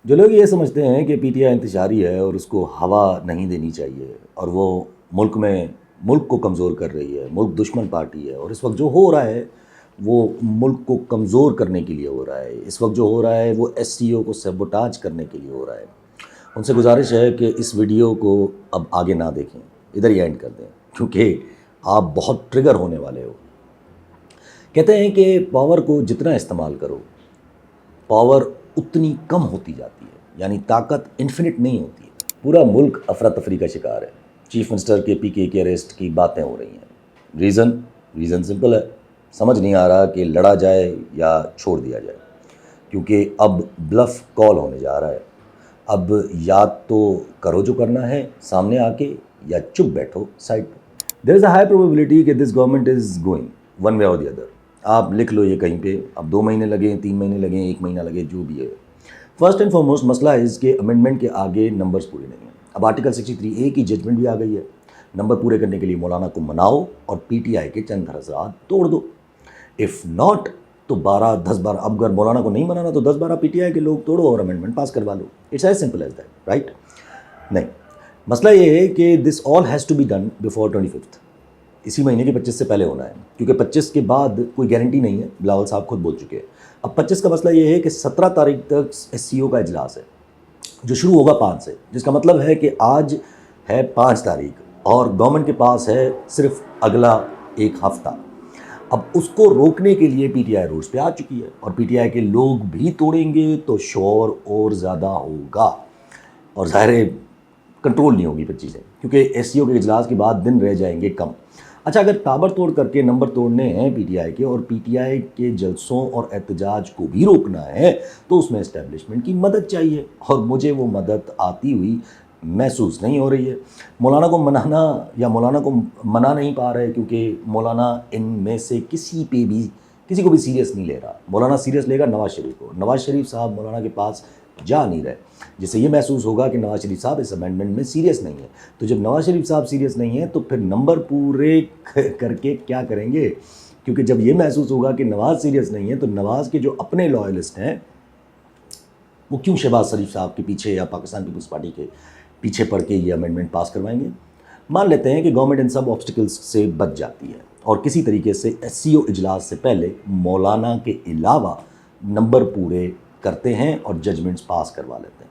جو لوگ یہ سمجھتے ہیں کہ پی ٹی آئی انتشاری ہے اور اس کو ہوا نہیں دینی چاہیے اور وہ ملک کو کمزور کر رہی ہے، ملک دشمن پارٹی ہے، اور اس وقت جو ہو رہا ہے وہ ملک کو کمزور کرنے کے لیے ہو رہا ہے، اس وقت جو ہو رہا ہے وہ ایس سی او کو سیبوٹاج کرنے کے لیے ہو رہا ہے، ان سے گزارش ہے کہ اس ویڈیو کو اب آگے نہ دیکھیں، ادھر ہی اینڈ کر دیں، کیونکہ آپ بہت ٹریگر ہونے والے ہو۔ کہتے ہیں کہ پاور کو جتنا استعمال کرو پاور اتنی کم ہوتی جاتی ہے، یعنی طاقت انفینٹ نہیں ہوتی ہے۔ پورا ملک افراتفری کا شکار ہے، چیف منسٹر کے پی کے اریسٹ کی باتیں ہو رہی ہیں۔ ریزن سمپل ہے، سمجھ نہیں آ رہا کہ لڑا جائے یا چھوڑ دیا جائے، کیونکہ اب بلف کال ہونے جا رہا ہے۔ اب یا تو کرو جو کرنا ہے سامنے آ کے، یا چپ بیٹھو سائڈ پہ۔ دیر از اے ہائی پروبیبلٹی کہ this government is going one way اور دی ادر۔ آپ لکھ لو یہ کہیں پہ، اب 2 مہینے لگیں، 3 مہینے لگیں، 1 مہینہ لگے، جو بھی ہے۔ فرسٹ اینڈ فارموسٹ مسئلہ اس کے امینڈمنٹ کے آگے نمبرز پورے نہیں ہیں۔ اب آرٹیکل 63A کی ججمنٹ بھی آ گئی ہے، نمبر پورے کرنے کے لیے مولانا کو مناؤ اور پی ٹی آئی کے چند حضرات توڑ دو۔ اف ناٹ تو 10-12 اب اگر مولانا کو نہیں منانا تو 10-12 پی ٹی آئی کے لوگ توڑو اور امینڈمنٹ پاس کروا لو۔ It's as simple as that, right? نہیں، مسئلہ یہ ہے کہ this all has to be done before 25 اسی مہینے کے 25 سے پہلے ہونا ہے، کیونکہ 25 کے بعد کوئی گارنٹی نہیں ہے، بلاول صاحب خود بول چکے ہیں۔ اب 25 کا مسئلہ یہ ہے کہ 17 تاریخ تک ایس سی او کا اجلاس ہے جو شروع ہوگا 5 سے، جس کا مطلب ہے کہ آج ہے 5 تاریخ اور گورنمنٹ کے پاس ہے صرف اگلا 1 ہفتہ۔ اب اس کو روکنے کے لیے پی ٹی آئی روڈز پہ آ چکی ہے، اور پی ٹی آئی کے لوگ بھی توڑیں گے تو شور اور زیادہ ہوگا، اور ظاہر کنٹرول نہیں ہوگی 25 سے، کیونکہ ایس سی او کے اجلاس کے بعد دن رہ جائیں گے کم۔ اچھا، اگر تابڑ توڑ کر کے نمبر توڑنے ہیں پی ٹی آئی کے اور پی ٹی آئی کے جلسوں اور احتجاج کو بھی روکنا ہے تو اس میں اسٹیبلشمنٹ کی مدد چاہیے، اور مجھے وہ مدد آتی ہوئی محسوس نہیں ہو رہی ہے۔ مولانا کو منانا یا مولانا کو منا نہیں پا رہے، کیونکہ مولانا ان میں سے کسی کو بھی سیریس نہیں لے رہا۔ مولانا سیریس لے گا نواز شریف کو، نواز شریف صاحب مولانا کے پاس جا نہیں رہے، جس سے یہ محسوس ہوگا کہ نواز شریف صاحب اس امینڈمنٹ میں سیریس نہیں ہے۔ تو جب نواز شریف صاحب سیریس نہیں ہیں تو پھر نمبر پورے کر کے کیا کریں گے؟ کیونکہ جب یہ محسوس ہوگا کہ نواز سیریس نہیں ہے تو نواز کے جو اپنے لائلسٹ ہیں وہ کیوں شہباز شریف صاحب کے پیچھے یا پاکستان پیپلز پارٹی کے پیچھے پڑھ کے یہ امینڈمنٹ پاس کروائیں گے؟ مان لیتے ہیں کہ گورنمنٹ ان سب آبسٹیکلز سے بچ جاتی ہے اور کسی طریقے سے ایس سی او اجلاس سے پہلے مولانا کے علاوہ نمبر پورے کرتے ہیں اور ججمنٹس پاس کروا لیتے ہیں،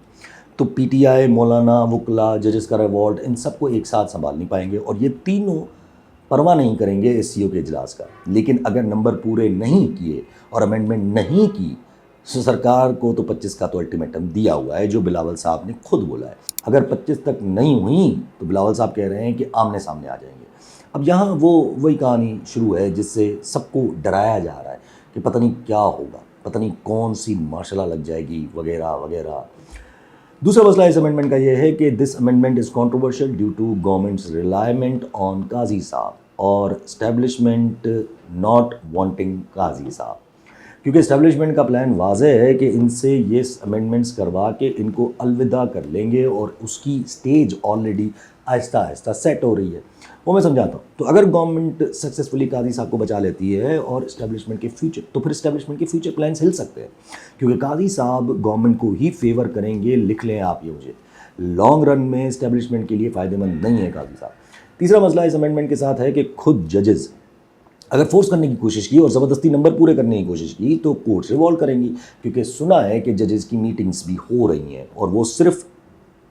تو پی ٹی آئی، مولانا، وکلا، ججز کا ریوالٹ، ان سب کو ایک ساتھ سنبھال نہیں پائیں گے، اور یہ تینوں پرواہ نہیں کریں گے ایس سی او کے اجلاس کا۔ لیکن اگر نمبر پورے نہیں کیے اور امینڈمنٹ نہیں کی تو سرکار کو تو 25 کا تو الٹیمیٹم دیا ہوا ہے، جو بلاول صاحب نے خود بولا ہے۔ اگر 25 تک نہیں ہوئی تو بلاول صاحب کہہ رہے ہیں کہ آمنے سامنے آ جائیں گے۔ اب یہاں وہی کہانی شروع ہے جس سے سب کو ڈرایا جا رہا ہے کہ پتہ نہیں کیا ہوگا، پتہ نہیں کون سی مارشل لاء لگ جائے گی وغیرہ وغیرہ۔ دوسرا مسئلہ اس امینڈمنٹ کا یہ ہے کہ this amendment is controversial due to government's reliance on Qazi Sahib اور اسٹیبلشمنٹ ناٹ وانٹنگ قاضی صاحب، کیونکہ اسٹیبلشمنٹ کا پلان واضح ہے کہ ان سے یہ امینڈمنٹس کروا کے ان کو الوداع کر لیں گے، اور اس کی سٹیج آلریڈی آہستہ آہستہ سیٹ ہو رہی ہے، وہ میں سمجھاتا ہوں۔ تو اگر گورنمنٹ سکسیسفلی قاضی صاحب کو بچا لیتی ہے اور اسٹیبلشمنٹ کے فیوچر، تو پھر اسٹیبلشمنٹ کے فیوچر پلانس ہل سکتے ہیں، کیونکہ قاضی صاحب گورنمنٹ کو ہی فیور کریں گے۔ لکھ لیں آپ یہ، مجھے لانگ رن میں اسٹیبلشمنٹ کے لیے فائدہ مند نہیں ہے قاضی صاحب۔ تیسرا مسئلہ اس امینڈمنٹ کے ساتھ ہے کہ خود ججز اگر فورس کرنے کی کوشش کی اور زبردستی نمبر پورے کرنے کی کوشش کی تو کورٹس ریوالو کریں گی، کیونکہ سنا ہے کہ ججز کی میٹنگز بھی ہو رہی ہیں اور وہ صرف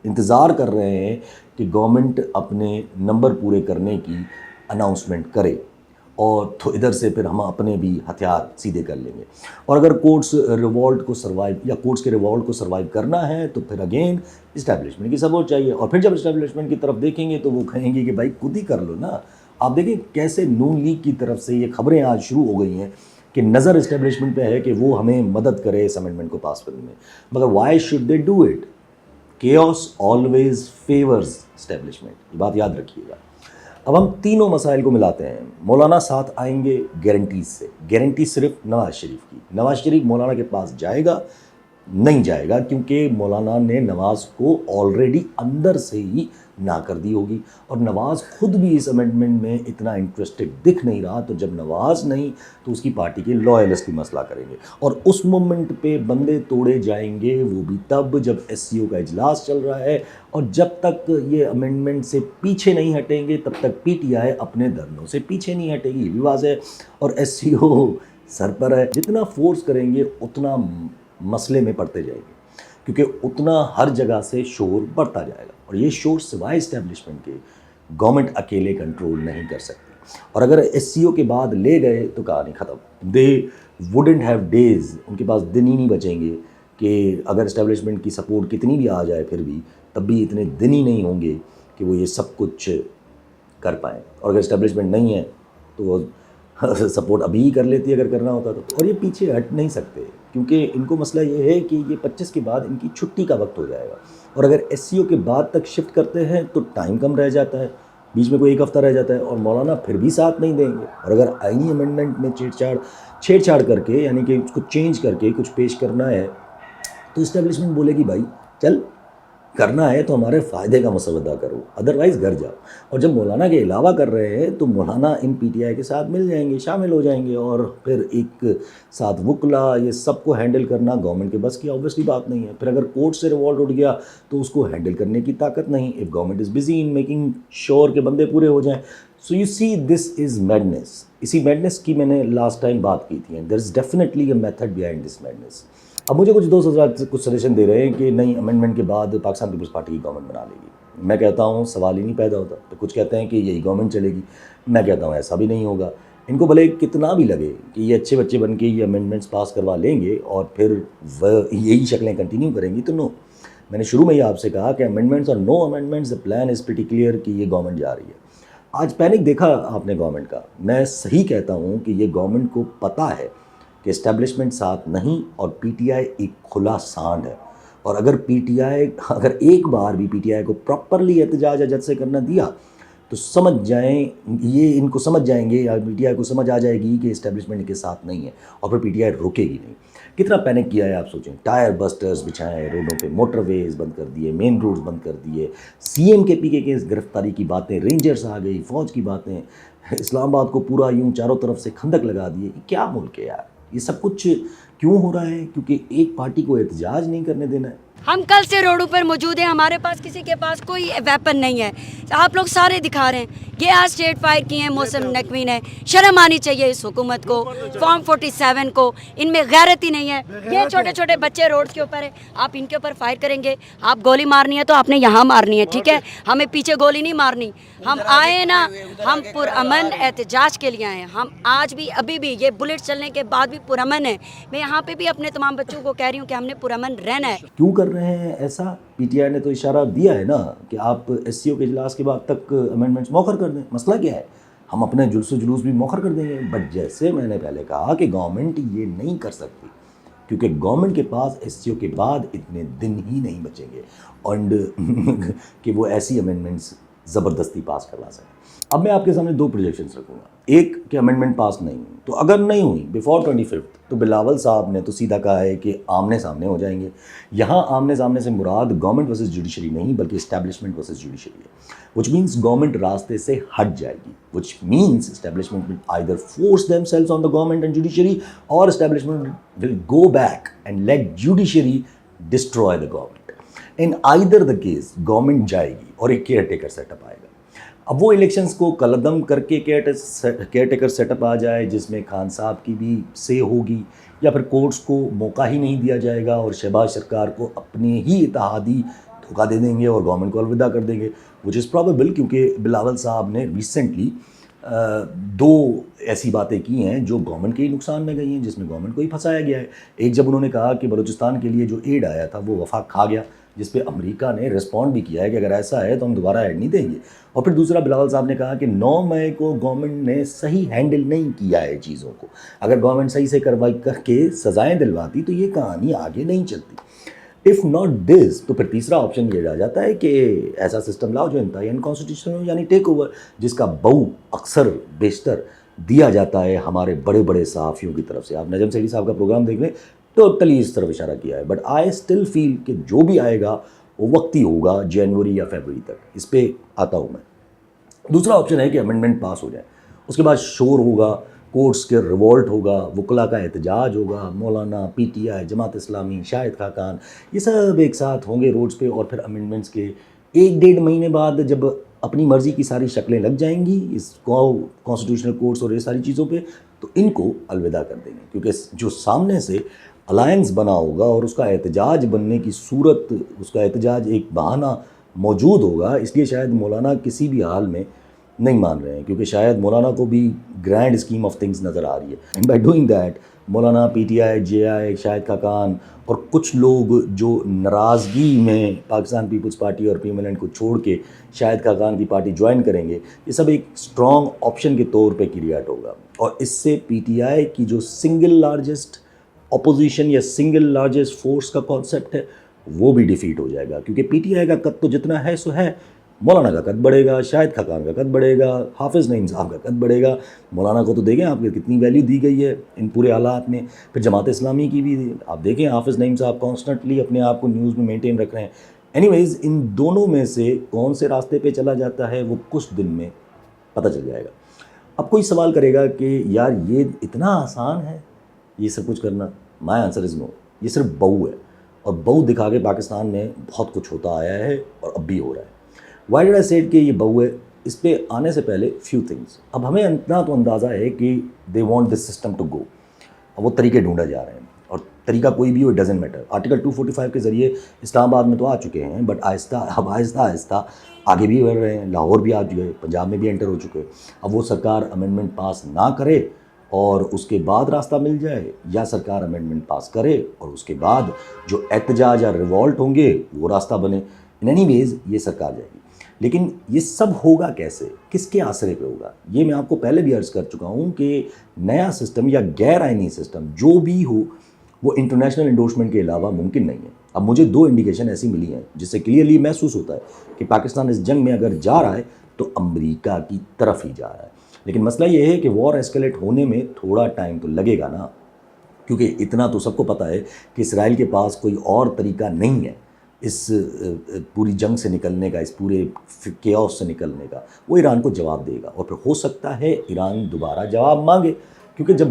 انتظار کر رہے ہیں کہ گورنمنٹ اپنے نمبر پورے کرنے کی اناؤنسمنٹ کرے، اور تو ادھر سے پھر ہم اپنے بھی ہتھیار سیدھے کر لیں گے۔ اور اگر کورٹس ریوالٹ کو سروائیو یا کورٹس کے ریوالٹ کو سروائیو کرنا ہے تو پھر اگین اسٹیبلشمنٹ کی سپورٹ چاہیے، اور پھر جب اسٹیبلشمنٹ کی طرف دیکھیں گے تو وہ کہیں گے کہ بھائی خود ہی کر لو نا۔ آپ دیکھیں کیسے نون لیگ کی طرف سے یہ خبریں آج شروع ہو گئی ہیں کہ نظر اسٹیبلشمنٹ پہ ہے کہ وہ ہمیں مدد کرے اس امینڈمنٹ کو پاس کرنے میں، مگر why should they do it? chaos always favors establishment، یہ بات یاد رکھیے گا۔ اب ہم تینوں مسائل کو ملاتے ہیں۔ مولانا ساتھ آئیں گے گارنٹیز سے، گارنٹی صرف نواز شریف کی۔ نواز شریف مولانا کے پاس جائے گا؟ نہیں جائے گا، کیونکہ مولانا نے نواز کو آلریڈی اندر سے ہی نہ کر دی ہوگی. اور نواز خود بھی اس امینڈمنٹ میں اتنا انٹرسٹڈ دکھ نہیں رہا, تو جب نواز نہیں تو اس کی پارٹی کے لائلسٹ بھی مسئلہ کریں گے, اور اس مومنٹ پہ بندے توڑے جائیں گے, وہ بھی تب جب ایس سی او کا اجلاس چل رہا ہے. اور جب تک یہ امینڈمنٹ سے پیچھے نہیں ہٹیں گے تب تک پی ٹی آئی اپنے دھرنوں سے پیچھے نہیں ہٹے گی, یہ بھی واضح ہے. اور ایس سی او سر پر ہے, جتنا فورس کریں گے اتنا مسئلے میں پڑتے جائیں گے, کیونکہ اتنا ہر جگہ سے شور بڑھتا جائے گا, اور یہ شور سوائے اسٹیبلشمنٹ کے گورنمنٹ اکیلے کنٹرول نہیں کر سکتی. اور اگر ایس سی او کے بعد لے گئے تو کہانی ختم. دے ووڈنٹ ہیو ڈیز, ان کے پاس دن ہی نہیں بچیں گے کہ اگر اسٹیبلشمنٹ کی سپورٹ کتنی بھی آ جائے پھر بھی تب بھی اتنے دن ہی نہیں ہوں گے کہ وہ یہ سب کچھ کر پائیں. اور اگر اسٹیبلشمنٹ نہیں ہے تو وہ سپورٹ ابھی ہی کر لیتی اگر کرنا ہوتا تو. اور یہ پیچھے ہٹ نہیں سکتے, کیونکہ ان کو مسئلہ یہ ہے کہ یہ 25 کے بعد ان کی چھٹی کا وقت ہو جائے گا, اور اگر ایس سی او کے بعد تک شفٹ کرتے ہیں تو ٹائم کم رہ جاتا ہے, بیچ میں کوئی ایک ہفتہ رہ جاتا ہے, اور مولانا پھر بھی ساتھ نہیں دیں گے. اور اگر آئینی امینڈمنٹ میں چھیڑ چھاڑ کر کے, یعنی کہ اس کو چینج کر کے کچھ پیش کرنا ہے, تو اسٹیبلشمنٹ بولے گی بھائی چل کرنا ہے تو ہمارے فائدے کا مسودہ کرو, ادروائز گھر جاؤ. اور جب مولانا کے علاوہ کر رہے ہیں تو مولانا ان پی ٹی آئی کے ساتھ مل جائیں گے, شامل ہو جائیں گے, اور پھر ایک ساتھ وکلا یہ سب کو ہینڈل کرنا گورنمنٹ کے بس کی آبویسلی بات نہیں ہے. پھر اگر کورٹ سے ریوالٹ اٹھ گیا تو اس کو ہینڈل کرنے کی طاقت نہیں, if government is busy in making sure کے بندے پورے ہو جائیں. So you see this is madness. اسی میڈنس کی میں نے لاسٹ ٹائم بات کی تھی, and there is definitely a method behind this madness. اب مجھے کچھ دوست حضرات کچھ سجیشن دے رہے ہیں کہ نہیں امینڈمنٹ کے بعد پاکستان پیپلز پارٹی کی گورنمنٹ بنا لے گی. میں کہتا ہوں سوال ہی نہیں پیدا ہوتا. تو کچھ کہتے ہیں کہ یہی گورنمنٹ چلے گی, میں کہتا ہوں ایسا بھی نہیں ہوگا. ان کو بھلے کتنا بھی لگے کہ یہ اچھے بچے بن کے یہ امینڈمنٹس پاس کروا لیں گے اور پھر وہ یہی شکلیں کنٹینیو کریں گی, تو نو. میں نے شروع میں ہی آپ سے کہا کہ امینڈمنٹس اور no amendments the plan is pretty clear کہ یہ گورنمنٹ جا رہی ہے. آج پینک دیکھا آپ نے گورنمنٹ کا. میں صحیح کہتا ہوں کہ یہ گورنمنٹ کو پتہ ہے کہ اسٹیبلشمنٹ ساتھ نہیں, اور پی ٹی آئی ایک کھلا سانڈ ہے. اور اگر پی ٹی آئی اگر ایک بار بھی پی ٹی آئی کو پراپرلی احتجاج اجت سے کرنا دیا تو سمجھ جائیں, یہ ان کو سمجھ جائیں گے یا پی ٹی آئی کو سمجھ آ جائے گی کہ اسٹیبلشمنٹ کے ساتھ نہیں ہے, اور پھر پی ٹی آئی روکے گی نہیں. کتنا پینک کیا ہے آپ سوچیں. ٹائر بسٹرز بچھائے روڈوں پہ, موٹر ویز بند کر دیے, مین روڈز بند کر دیے, سی ایم کے پی کے گرفتاری کی باتیں, رینجرز آ گئی, فوج کی باتیں, اسلام آباد کو پورا یوں چاروں طرف سے کھندک لگا دیے. یہ کیا ملک ہے یار؟ یہ سب کچھ کیوں ہو رہا ہے؟ کیونکہ ایک پارٹی کو احتجاج نہیں کرنے دینا ہے. ہم کل سے روڈوں پر موجود ہیں, ہمارے پاس کسی کے پاس کوئی ویپن نہیں ہے. آپ لوگ سارے دکھا رہے ہیں یہ آج اسٹیٹ فائر کی ہیں موسم نقوی نے. شرم آنی چاہیے اس حکومت کو, فارم 47 کو. ان میں غیرت ہی نہیں ہے. یہ چھوٹے چھوٹے بچے روڈ کے اوپر ہیں, آپ ان کے اوپر فائر کریں گے. آپ گولی مارنی ہے تو آپ نے یہاں مارنی ہے, ٹھیک ہے, ہمیں پیچھے گولی نہیں مارنی. ہم آئے ہیں نا, ہم پرامن احتجاج کے لیے آئے ہیں. ہم آج بھی ابھی بھی یہ بلٹ چلنے کے بعد بھی پرامن ہیں. میں یہاں پہ بھی اپنے تمام بچوں کو کہہ رہی ہوں کہ ہم نے پرامن رہنا ہے. کیوں کر رہے ہیں ایسا؟ پی ٹی آئی نے تو اشارہ دیا ہے نا کہ آپ ایس سی او کے اجلاس کے بعد تک امینڈمنٹس موخر کر دیں. مسئلہ کیا ہے؟ ہم اپنے جلوس و جلوس بھی موخر کر دیں گے. بٹ جیسے میں نے پہلے کہا کہ گورنمنٹ یہ نہیں کر سکتی, کیونکہ گورنمنٹ کے پاس ایس سی او کے بعد اتنے دن ہی نہیں بچیں گے اینڈ کہ وہ ایسی امینڈمنٹس زبردستی پاس کروا سکیں. اب میں آپ کے سامنے دو پروجیکشنس رکھوں گا. ایک کہ امینڈمنٹ پاس نہیں ہوئی, تو اگر نہیں ہوئی بیفور 25 تو بلاول صاحب نے تو سیدھا کہا ہے کہ آمنے سامنے ہو جائیں گے. یہاں آمنے سامنے سے مراد گورنمنٹ ورسز جوڈیشری نہیں بلکہ اسٹیبلشمنٹ ورسز جوڈیشری ہے, وچ مینس گورنمنٹ راستے سے ہٹ جائے گی, which means establishment will either force themselves on the government and judiciary, اور establishment will go back and let judiciary destroy the government. In either the case government جائے گی اور ایک کیئر ٹیکر سیٹ اپ آئے گا. اب وہ elections کو کلعدم کر کے کیئر ٹیکر سیٹ اپ آ جائے جس میں خان صاحب کی بھی سے ہوگی, یا پھر کورٹس کو موقع ہی نہیں دیا جائے گا اور شہباز سرکار کو اپنے ہی اتحادی دھوکہ دے دیں گے اور گورنمنٹ کو الوداع کر دیں گے, وچ از پرابیبل, کیونکہ بلاول صاحب نے ریسنٹلی دو ایسی باتیں کی ہیں جو گورنمنٹ کے ہی نقصان میں گئی ہیں, جس میں گورنمنٹ کو ہی پھنسایا گیا ہے. ایک جب انہوں نے کہا کہ بلوچستان کے لیے جو ایڈ آیا تھا وہ وفاق کھا گیا, جس پہ امریکہ نے رسپونڈ بھی کیا ہے کہ اگر ایسا ہے تو ہم دوبارہ ایڈ نہیں دیں گے. اور پھر دوسرا بلاول صاحب نے کہا کہ 9 مئی کو گورنمنٹ نے صحیح ہینڈل نہیں کیا ہے چیزوں کو. اگر گورنمنٹ صحیح سے کروائی کر کے سزائیں دلواتی تو یہ کہانی آگے نہیں چلتی. اف ناٹ دس, تو پھر تیسرا آپشن یہ رہ جاتا ہے کہ ایسا سسٹم لاؤ جو انتہائی انکانسٹیٹیوشنل ہو, یعنی ٹیک اوور, جس کا بہو اکثر بیشتر دیا جاتا ہے ہمارے بڑے بڑے صحافیوں کی طرف سے. آپ نجم سیٹھی صاحب کا پروگرام دیکھ لیں, ٹوٹلی اس طرف اشارہ کیا ہے. بٹ آئی اسٹل فیل کہ جو بھی آئے گا وہ وقتی ہوگا جنوری یا فیبرری تک. اس پہ آتا ہوں میں. دوسرا آپشن ہے کہ امینڈمنٹ پاس ہو جائے, اس کے بعد شور ہوگا, کورٹس کے ریوولٹ ہوگا, وکلا کا احتجاج ہوگا, مولانا, پی ٹی آئی, جماعت اسلامی, شاہد خاقان, یہ سب ایک ساتھ ہوں گے روڈز پہ, اور پھر امینڈمنٹس کے 1-1.5 مہینے بعد جب اپنی مرضی کی ساری شکلیں لگ جائیں گی اس کانسٹیٹیوشنل کورٹس اور یہ ساری چیزوں پہ, تو ان کو الوداع کر دیں گے, کیونکہ جو سامنے سے الائنس بنا ہوگا اور اس کا احتجاج بننے کی صورت, اس کا احتجاج ایک بہانہ موجود ہوگا. اس لیے شاید مولانا کسی بھی حال میں نہیں مان رہے ہیں, کیونکہ شاید مولانا کو بھی گرینڈ اسکیم آف تھنگس نظر آ رہی ہے. And by doing that Maulana, P T آئی, جے آئی, شاہد خاقان اور کچھ لوگ جو ناراضگی میں پاکستان پیپلز پارٹی اور پی ایم ایل این کو چھوڑ کے شاہد خاقان کی پارٹی جوائن کریں گے, یہ سب ایک اسٹرانگ آپشن کے طور پہ کریٹ ہوگا. اور اس سے پی ٹی آئی کی جو سنگل لارجسٹ اپوزیشن یا سنگل لارجسٹ فورس کا کانسیپٹ ہے وہ بھی ڈیفیٹ ہو جائے گا, کیونکہ پی ٹی آئی کا قد تو جتنا ہے سو ہے, مولانا کا قد بڑھے گا, شاہد خاقان کا قد بڑھے گا, حافظ نعیم صاحب کا قد بڑھے گا. مولانا کو تو دیکھیں آپ کو کتنی ویلیو دی گئی ہے ان پورے حالات میں. پھر جماعت اسلامی کی بھی آپ دیکھیں, حافظ نعیم صاحب کانسٹنٹلی اپنے آپ کو نیوز میں مینٹین رکھ رہے ہیں. اینی ویز ان دونوں میں سے کون سے راستے پہ چلا جاتا ہے وہ کچھ دن میں پتہ چل جائے گا. اب کوئی سوال کرے گا کہ یار یہ اتنا آسان ہے یہ سب کچھ کرنا. مائی آنسر از نو. یہ صرف بہو ہے, اور بہو دکھا کے پاکستان میں بہت کچھ ہوتا آیا ہے اور اب بھی ہو رہا ہے. وائی ڈیڈ آئی سیڈ کہ یہ بہو ہے, اس پہ آنے سے پہلے فیو تھنگس. اب ہمیں اتنا تو اندازہ ہے کہ they want this system to go. اب وہ طریقے ڈھونڈا جا رہے ہیں, اور طریقہ کوئی بھی ہو, اٹ ڈزنٹ میٹر. آرٹیکل 245 کے ذریعے اسلام آباد میں تو آ چکے ہیں, بٹ آہستہ آہستہ آگے بھی بڑھ رہے ہیں. لاہور بھی آ چکے, پنجاب میں بھی انٹر ہو چکے. اب وہ سرکار امینڈمنٹ پاس نہ کرے اور اس کے بعد راستہ مل جائے, یا سرکار امینڈمنٹ پاس کرے اور اس کے بعد جو احتجاج یا ریوولٹ ہوں گے وہ راستہ بنے. ان اینی ویز یہ سرکار جائے گی. لیکن یہ سب ہوگا کیسے, کس کے آسرے پہ ہوگا؟ یہ میں آپ کو پہلے بھی عرض کر چکا ہوں کہ نیا سسٹم یا غیر آئینی سسٹم جو بھی ہو وہ انٹرنیشنل انڈورسمنٹ کے علاوہ ممکن نہیں ہے. اب مجھے 2 انڈیکیشن ایسی ملی ہیں جس سے کلیئرلی محسوس ہوتا ہے کہ پاکستان اس جنگ میں اگر جا رہا ہے تو امریکہ کی طرف ہی جا رہا ہے. لیکن مسئلہ یہ ہے کہ وار ایسکیلیٹ ہونے میں تھوڑا ٹائم تو لگے گا نا, کیونکہ اتنا تو سب کو پتہ ہے کہ اسرائیل کے پاس کوئی اور طریقہ نہیں ہے اس پوری جنگ سے نکلنے کا, اس پورے کیوس سے نکلنے کا. وہ ایران کو جواب دے گا, اور پھر ہو سکتا ہے ایران دوبارہ جواب مانگے, کیونکہ جب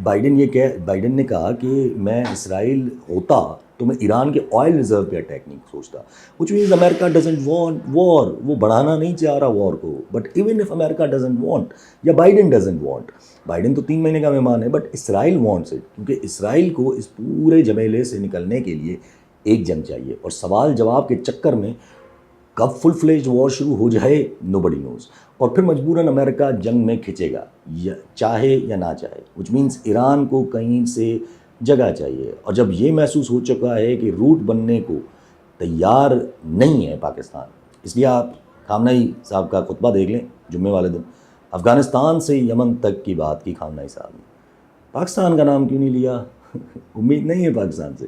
بائیڈن نے کہا کہ میں اسرائیل ہوتا تو میں ایران کے آئل ریزرو پہ اٹیک نہیں سوچتا, which means America doesn't want war. وہ بڑھانا نہیں چاہ رہا وار کو, but even if America doesn't want یا بائیڈن ڈزنٹ وانٹ, بائیڈن تو 3 مہینے کا مہمان ہے, بٹ اسرائیل وانٹس اٹ, کیونکہ اسرائیل کو اس پورے جھمیلے سے نکلنے کے لیے ایک جنگ چاہیے. اور سوال جواب کے چکر میں کب فل فلیجڈ وار شروع ہو جائے نو بڈی نوز, اور پھر مجبوراً امریکہ جنگ میں کھنچے گا یا چاہے یا نہ چاہے, وچ مینس ایران کو کہیں سے جگہ چاہیے. اور جب یہ محسوس ہو چکا ہے کہ روٹ بننے کو تیار نہیں ہے پاکستان, اس لیے آپ خامنہئی صاحب کا خطبہ دیکھ لیں جمعے والے دن, افغانستان سے یمن تک کی بات کی خامنہئی صاحب نے, پاکستان کا نام کیوں نہیں لیا؟ امید نہیں ہے پاکستان سے.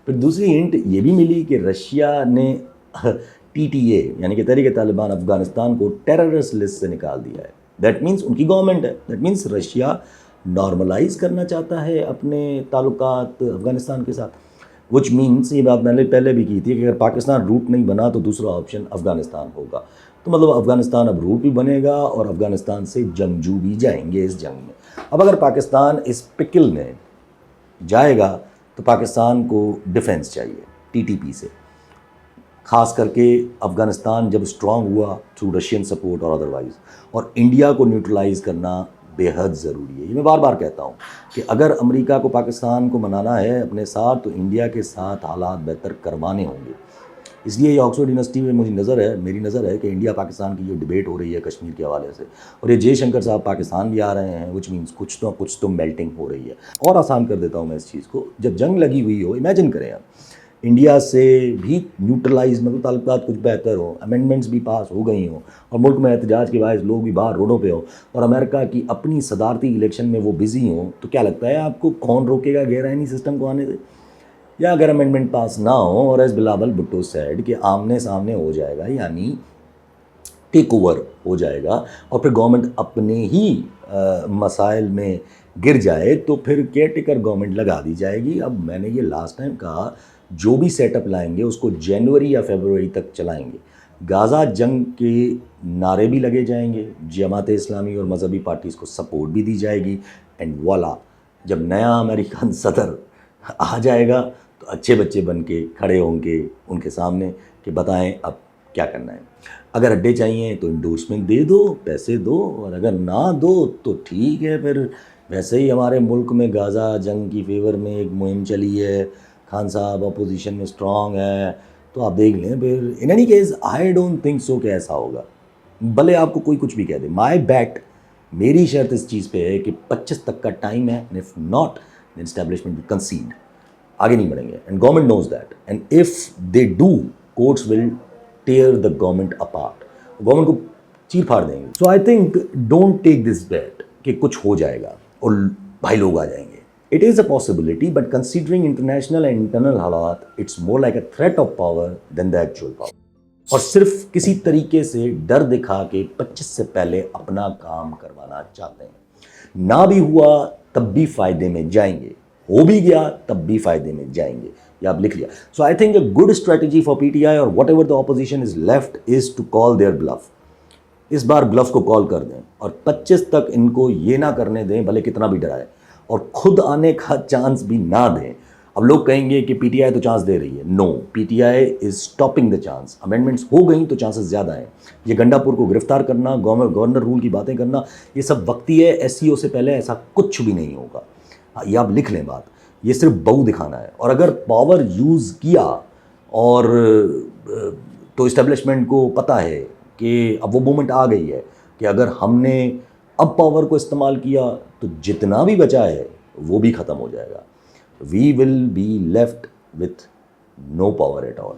پھر دوسری ہنٹ یہ بھی ملی کہ رشیا نے TTA یعنی کہ تحریک طالبان افغانستان کو ٹیررسٹ لسٹ سے نکال دیا ہے. دیٹ مینس ان کی گورنمنٹ ہے, دیٹ مینس رشیا نارملائز کرنا چاہتا ہے اپنے تعلقات افغانستان کے ساتھ, وچ مینس یہ بات میں نے پہلے بھی کی تھی کہ اگر پاکستان روٹ نہیں بنا تو دوسرا آپشن افغانستان ہوگا. تو مطلب افغانستان اب روٹ بھی بنے گا اور افغانستان سے جنگجو بھی جائیں گے اس جنگ میں. اب اگر پاکستان اس پکل میں جائے گا تو پاکستان کو ڈیفنس چاہیے TTP سے, خاص کر کے افغانستان جب اسٹرانگ ہوا تھرو رشین سپورٹ اور ادروائز, اور انڈیا کو نیوٹرلائز کرنا بے حد ضروری ہے. یہ میں بار بار کہتا ہوں کہ اگر امریکہ کو پاکستان کو منانا ہے اپنے ساتھ تو انڈیا کے ساتھ حالات بہتر کروانے ہوں گے. اس لیے یہ آکسفورڈ یونیورسٹی میں میری نظر ہے کہ انڈیا پاکستان کی جو ڈبیٹ ہو رہی ہے کشمیر کے حوالے سے, اور یہ جے شنکر صاحب پاکستان بھی آ رہے ہیں, وچ مینس کچھ تو میلٹنگ ہو رہی ہے. اور آسان کر دیتا ہوں میں اس چیز کو, جب جنگ لگی ہوئی ہو, امیجن کریں آپ انڈیا سے بھی نیوٹرلائز مطلب تعلقات کچھ بہتر ہوں, امینڈمنٹس بھی پاس ہو گئی ہوں, اور ملک میں احتجاج کے باعث لوگ بھی باہر روڈوں پہ ہوں, اور امریکہ کی اپنی صدارتی الیکشن میں وہ بزی ہوں, تو کیا لگتا ہے آپ کو کون روکے گا غیر آئینی سسٹم کو آنے سے؟ یا اگر امینڈمنٹ پاس نہ ہو, اور ایز بلاول بھٹو سیڈ کہ آمنے سامنے ہو جائے گا, یعنی ٹیک اوور ہو جائے گا, اور پھر گورنمنٹ اپنے ہی مسائل میں گر جائے تو پھر کیئر ٹیکر گورنمنٹ لگا دی جائے گی. اب میں نے یہ لاسٹ ٹائم کہا جو بھی سیٹ اپ لائیں گے اس کو جنوری یا فیبروری تک چلائیں گے. غازہ جنگ کے نعرے بھی لگے جائیں گے, جماعت اسلامی اور مذہبی پارٹیز کو سپورٹ بھی دی جائے گی, اینڈ والا جب نیا امریکن صدر آ جائے گا تو اچھے بچے بن کے کھڑے ہوں گے ان کے سامنے کہ بتائیں اب کیا کرنا ہے. اگر اڈے چاہیے تو انڈورسمنٹ دے دو, پیسے دو, اور اگر نہ دو تو ٹھیک ہے. پھر ویسے ہی ہمارے ملک میں غازہ جنگ کی فیور میں ایک مہم چلی ہے, خان صاحب اپوزیشن میں اسٹرانگ ہے, تو آپ دیکھ لیں. پھر in any case I don't think so کہ ایسا ہوگا, بھلے آپ کو کوئی کچھ بھی کہہ دے. مائی بیٹ, میری شرط اس چیز پہ ہے کہ 25 تک کا ٹائم ہے, and if not then establishment will concede, آگے نہیں بڑھیں گے. And government knows that, and if they do courts will tear the government apart, government کو چیر پھاڑ دیں گے. So I think don't take this bet کہ کچھ ہو جائے گا اور بھائی لوگ آ جائیں گے. It is a possibility, but considering international and internal حالات, it's more like a threat of power than the actual power. اور صرف کسی طریقے سے ڈر دکھا کے 25 سے پہلے اپنا کام کروانا چاہتے ہیں. نہ بھی ہوا تب بھی فائدے میں جائیں گے, ہو بھی گیا تب بھی فائدے میں جائیں گے. یہ آپ لکھ لیا. So I think a good strategy for PTI or whatever the opposition is left is to call their bluff. اس بار بلف کو کال کر دیں اور 25 تک ان کو یہ نہ کرنے دیں بھلے کتنا بھی ڈرائے, اور خود آنے کا چانس بھی نہ دیں. اب لوگ کہیں گے کہ پی ٹی آئی تو چانس دے رہی ہے. No, P T I is stopping the chance. Amendments ہو گئیں تو چانسز زیادہ ہیں. یہ گنڈا پور کو گرفتار کرنا, گورنر رول کی باتیں کرنا, یہ سب وقتی ہے. ایس سی او سے پہلے ایسا کچھ بھی نہیں ہوگا. یہ آپ لکھ لیں بات, یہ صرف بہو دکھانا ہے. اور اگر پاور یوز کیا اور تو اسٹیبلشمنٹ کو پتہ ہے کہ اب وہ مومنٹ آ گئی ہے کہ اگر ہم نے اب پاور کو استعمال کیا تو جتنا بھی بچا ہے وہ بھی ختم ہو جائے گا. We will be left with no power at all.